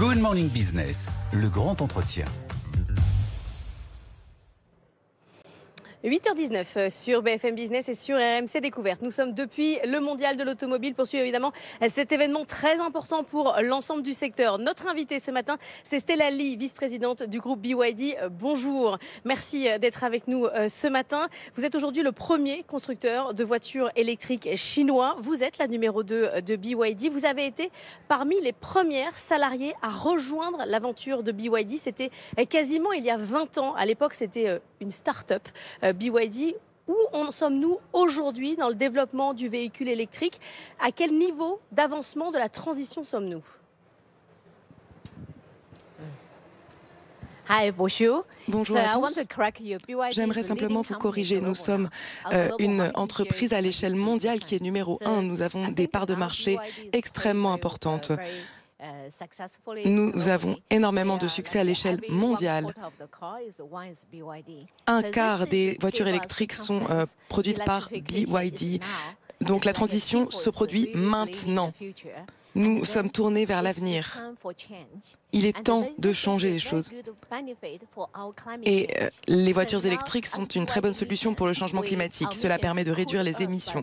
Good Morning Business, le grand entretien. 8h19 sur BFM Business et sur RMC Découverte. Nous sommes depuis le Mondial de l'automobile pour suivre évidemment cet événement très important pour l'ensemble du secteur. Notre invitée ce matin, c'est Stella Li, vice-présidente du groupe BYD. Bonjour, merci d'être avec nous ce matin. Vous êtes aujourd'hui le premier constructeur de voitures électriques chinois. Vous êtes la numéro 2 de BYD. Vous avez été parmi les premières salariées à rejoindre l'aventure de BYD. C'était quasiment il y a 20 ans. À l'époque, c'était une start-up. BYD, où en sommes-nous aujourd'hui dans le développement du véhicule électrique? À quel niveau d'avancement de la transition sommes-nous? Bonjour à tous. J'aimerais simplement vous corriger. Nous sommes une entreprise à l'échelle mondiale qui est numéro 1. Nous avons des parts de marché extrêmement importantes. Nous avons énormément de succès à l'échelle mondiale. Un quart des voitures électriques sont produites par BYD. Donc la transition se produit maintenant. Nous sommes tournés vers l'avenir. Il est temps de changer les choses. Et les voitures électriques sont une très bonne solution pour le changement climatique. Cela permet de réduire les émissions.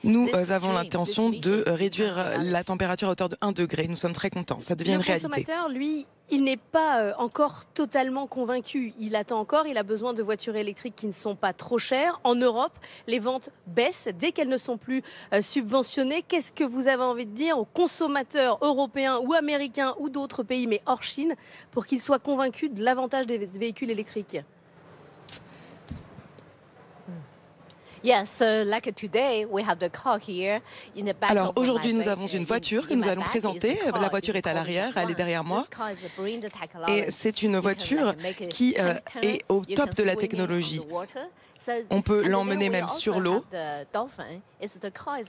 Nous avons l'intention de réduire la température à hauteur de 1 degré. Nous sommes très contents. Ça devient une réalité. Le consommateur, lui, il n'est pas encore totalement convaincu. Il attend encore, il a besoin de voitures électriques qui ne sont pas trop chères. En Europe, les ventes baissent dès qu'elles ne sont plus subventionnées. Qu'est-ce que vous avez envie de dire aux consommateurs européens ou américains ou d'autres pays, mais hors Chine, pour qu'ils soient convaincus de l'avantage des véhicules électriques? Alors aujourd'hui, nous avons une voiture que nous allons présenter. La voiture est à l'arrière, elle est derrière moi. Et c'est une voiture qui est au top de la technologie. On peut l'emmener même sur l'eau.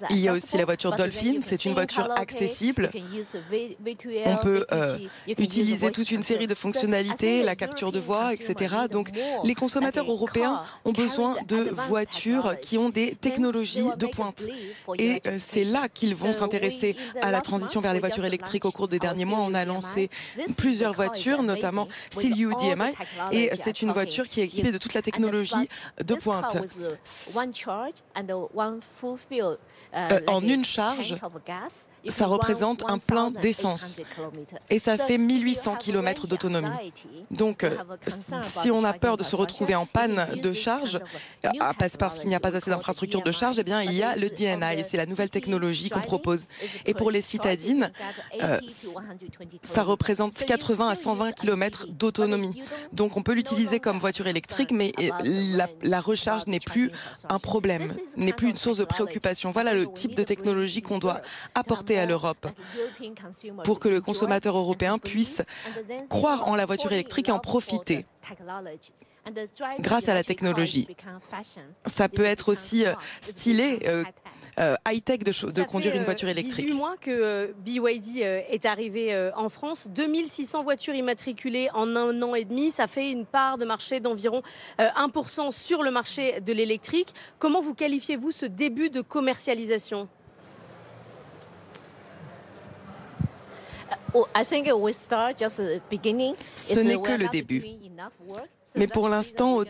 Il y a aussi la voiture Dolphin, c'est une voiture accessible. On peut utiliser toute une série de fonctionnalités, la capture de voix, etc. Donc les consommateurs européens ont besoin de voitures qui ont des technologies de pointe. Et c'est là qu'ils vont s'intéresser à la transition vers les voitures électriques. Au cours des derniers mois, on a lancé plusieurs voitures, notamment CLU DMI. Et c'est une voiture qui est équipée de toute la technologie de pointe. En une charge, ça représente un plein d'essence. Et ça fait 1800 km d'autonomie. Donc, si on a peur de se retrouver en panne de charge, parce qu'il n'y a pas assez d'infrastructures de charge, eh bien, il y a le DNI. Et c'est la nouvelle technologie qu'on propose. Et pour les citadines, ça représente 80 à 120 km d'autonomie. Donc, on peut l'utiliser comme voiture électrique, mais la recharge n'est plus un problème, n'est plus une source de préoccupation. Voilà le type de technologie qu'on doit apporter à l'Europe pour que le consommateur européen puisse croire en la voiture électrique et en profiter grâce à la technologie. Ça peut être aussi stylé, high-tech de conduire une voiture électrique. 18 mois que BYD est arrivé en France, 2600 voitures immatriculées en 1 an et demi, ça fait une part de marché d'environ 1% sur le marché de l'électrique. Comment vous qualifiez-vous ce début de commercialisation? Ce n'est que le début. Mais pour l'instant,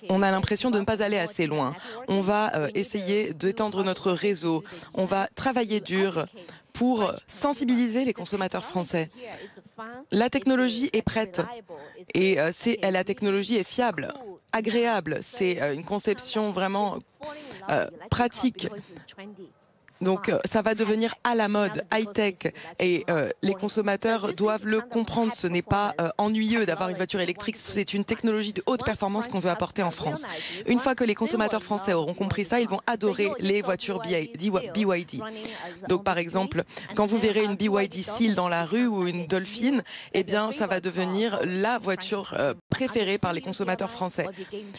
on a l'impression de ne pas aller assez loin. On va essayer d'étendre notre réseau. On va travailler dur pour sensibiliser les consommateurs français. La technologie est prête et la technologie est fiable, agréable. C'est une conception vraiment pratique. Donc ça va devenir à la mode, high-tech, et les consommateurs doivent le comprendre. Ce n'est pas ennuyeux d'avoir une voiture électrique, c'est une technologie de haute performance qu'on veut apporter en France. Une fois que les consommateurs français auront compris ça, ils vont adorer les voitures BYD. Donc par exemple, quand vous verrez une BYD Seal dans la rue ou une Dolphin, eh bien ça va devenir la voiture préférée par les consommateurs français.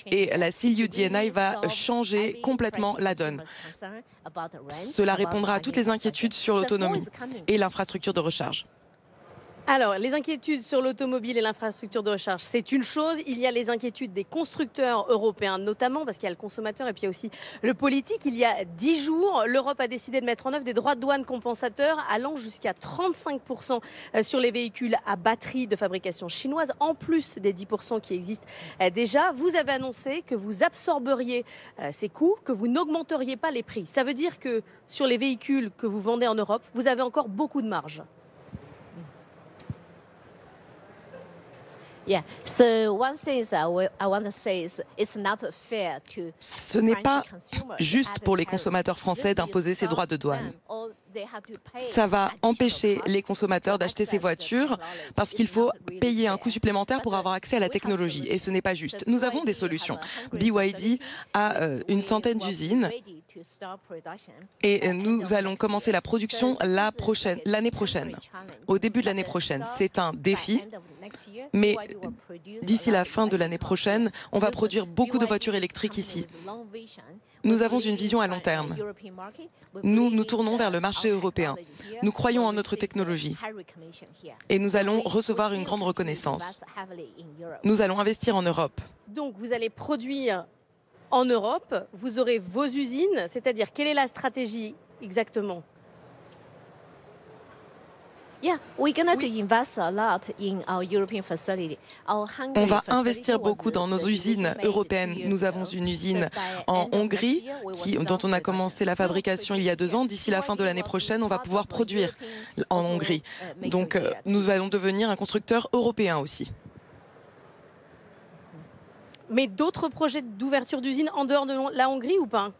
Et la CLU DNI va changer complètement la donne. Cela répondra à toutes les inquiétudes sur l'autonomie et l'infrastructure de recharge. Alors, les inquiétudes sur l'automobile et l'infrastructure de recharge, c'est une chose. Il y a les inquiétudes des constructeurs européens, notamment parce qu'il y a le consommateur et puis il y a aussi le politique. Il y a 10 jours, l'Europe a décidé de mettre en œuvre des droits de douane compensateurs allant jusqu'à 35% sur les véhicules à batterie de fabrication chinoise, en plus des 10% qui existent déjà. Vous avez annoncé que vous absorberiez ces coûts, que vous n'augmenteriez pas les prix. Ça veut dire que sur les véhicules que vous vendez en Europe, vous avez encore beaucoup de marge. Ce n'est pas juste pour les consommateurs français d'imposer ces droits de douane. Ça va empêcher les consommateurs d'acheter ces voitures parce qu'il faut payer un coût supplémentaire pour avoir accès à la technologie. Et ce n'est pas juste. Nous avons des solutions. BYD a une centaine d'usines et nous allons commencer la production l'année prochaine, au début de l'année prochaine. C'est un défi, mais d'ici la fin de l'année prochaine, on va produire beaucoup de voitures électriques ici. Nous avons une vision à long terme. Nous nous tournons vers le marché européen. Nous croyons en notre technologie et nous allons recevoir une grande reconnaissance. Nous allons investir en Europe. Donc vous allez produire en Europe, vous aurez vos usines, c'est-à-dire quelle est la stratégie exactement ? On va investir beaucoup dans nos usines européennes. Nous avons une usine en Hongrie dont on a commencé la fabrication il y a 2 ans. D'ici la fin de l'année prochaine, on va pouvoir produire en Hongrie. Donc nous allons devenir un constructeur européen aussi. Mais d'autres projets d'ouverture d'usines en dehors de la Hongrie ou pas ?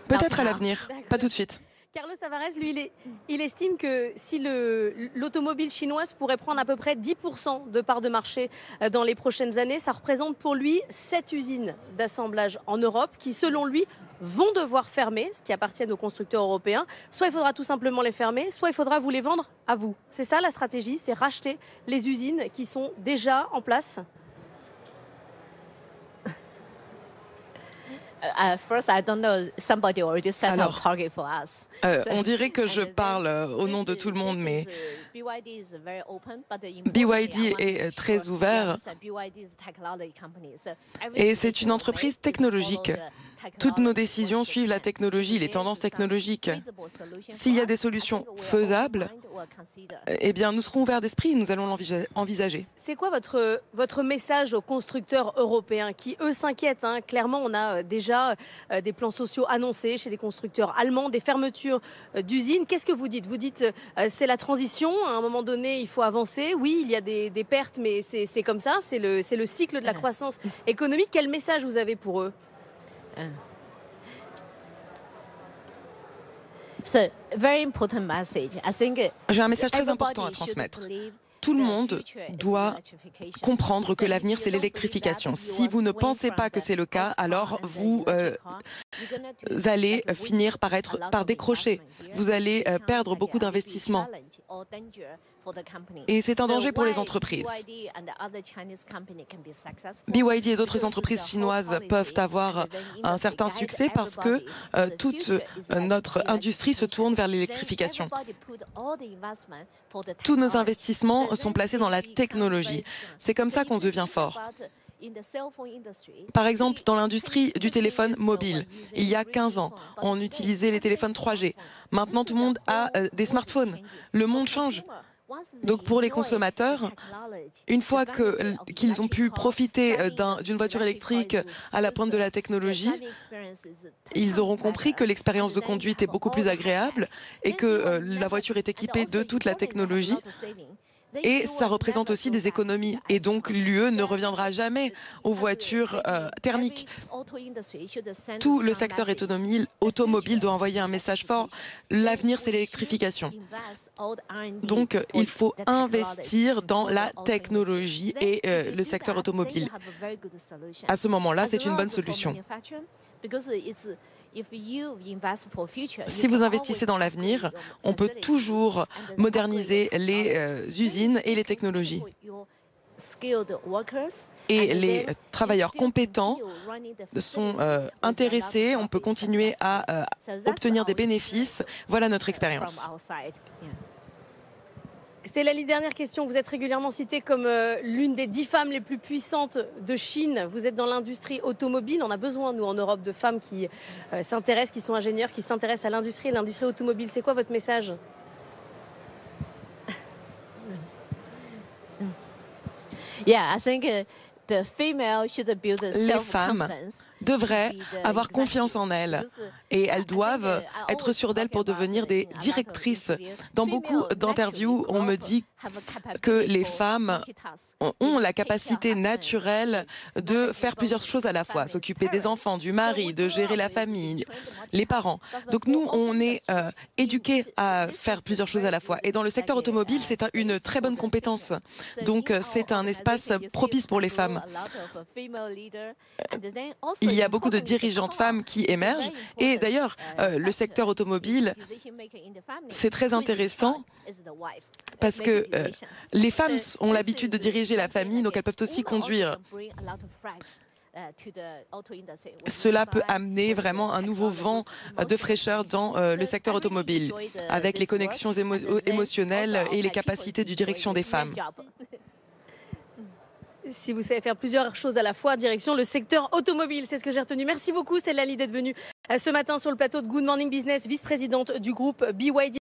Peut-être à l'avenir, pas tout de suite. Carlos Tavares, lui, il estime que si l'automobile chinoise pourrait prendre à peu près 10% de part de marché dans les prochaines années, ça représente pour lui 7 usines d'assemblage en Europe qui, selon lui, vont devoir fermer, ce qui appartient aux constructeurs européens. Soit il faudra tout simplement les fermer, soit il faudra vous les vendre à vous. C'est ça la stratégie, c'est racheter les usines qui sont déjà en place. On dirait que je parle au nom de tout le monde, mais BYD est très ouvert et c'est une entreprise technologique. Toutes nos décisions suivent la technologie, les tendances technologiques. S'il y a des solutions faisables, eh bien, nous serons ouverts d'esprit et nous allons l'envisager. C'est quoi votre message aux constructeurs européens qui, eux, s'inquiètent hein. Clairement, on a déjà des plans sociaux annoncés chez les constructeurs allemands, des fermetures d'usines. Qu'est-ce que vous dites ? Vous dites c'est la transition, à un moment donné, il faut avancer. Oui, il y a des pertes, mais c'est comme ça, c'est le cycle de la croissance économique. Quel message vous avez pour eux ? J'ai un message très important à transmettre. Tout le monde doit comprendre que l'avenir, c'est l'électrification. Si vous ne pensez pas que c'est le cas, alors vous allez finir par décrocher. Vous allez perdre beaucoup d'investissements. Et c'est un danger pour les entreprises. BYD et d'autres entreprises chinoises peuvent avoir un certain succès parce que toute notre industrie se tourne vers l'électrification. Tous nos investissements sont placés dans la technologie. C'est comme ça qu'on devient fort. Par exemple, dans l'industrie du téléphone mobile, il y a 15 ans, on utilisait les téléphones 3G. Maintenant, tout le monde a des smartphones. Le monde change. Donc pour les consommateurs, une fois qu'ils ont pu profiter d'une voiture électrique à la pointe de la technologie, ils auront compris que l'expérience de conduite est beaucoup plus agréable et que la voiture est équipée de toute la technologie. Et ça représente aussi des économies. Et donc l'UE ne reviendra jamais aux voitures thermiques. Tout le secteur automobile doit envoyer un message fort. L'avenir, c'est l'électrification. Donc il faut investir dans la technologie et le secteur automobile. À ce moment-là, c'est une bonne solution. Si vous investissez dans l'avenir, on peut toujours moderniser les usines et les technologies. Et les travailleurs compétents sont intéressés. On peut continuer à obtenir des bénéfices. Voilà notre expérience. Stella, dernière question. Vous êtes régulièrement citée comme l'une des 10 femmes les plus puissantes de Chine. Vous êtes dans l'industrie automobile. On a besoin, nous, en Europe, de femmes qui s'intéressent, qui sont ingénieurs, qui s'intéressent à l'industrie et l'industrie automobile. C'est quoi votre message? Yeah, I think Les femmes devraient avoir confiance en elles et elles doivent être sûres d'elles pour devenir des directrices. Dans beaucoup d'interviews, on me dit que les femmes ont la capacité naturelle de faire plusieurs choses à la fois, s'occuper des enfants, du mari, de gérer la famille, les parents. Donc nous, on est éduqués à faire plusieurs choses à la fois. Et dans le secteur automobile, c'est une très bonne compétence. Donc c'est un espace propice pour les femmes. Il y a beaucoup de dirigeantes femmes qui émergent. Et d'ailleurs, le secteur automobile, c'est très intéressant parce que les femmes ont l'habitude de diriger la famille, donc elles peuvent aussi conduire. Cela peut amener vraiment un nouveau vent de fraîcheur dans le secteur automobile, avec les connexions émotionnelles et les capacités de direction des femmes. Si vous savez faire plusieurs choses à la fois, direction le secteur automobile, c'est ce que j'ai retenu. Merci beaucoup, Stella Ly, d'être venue ce matin sur le plateau de Good Morning Business, vice-présidente du groupe BYD.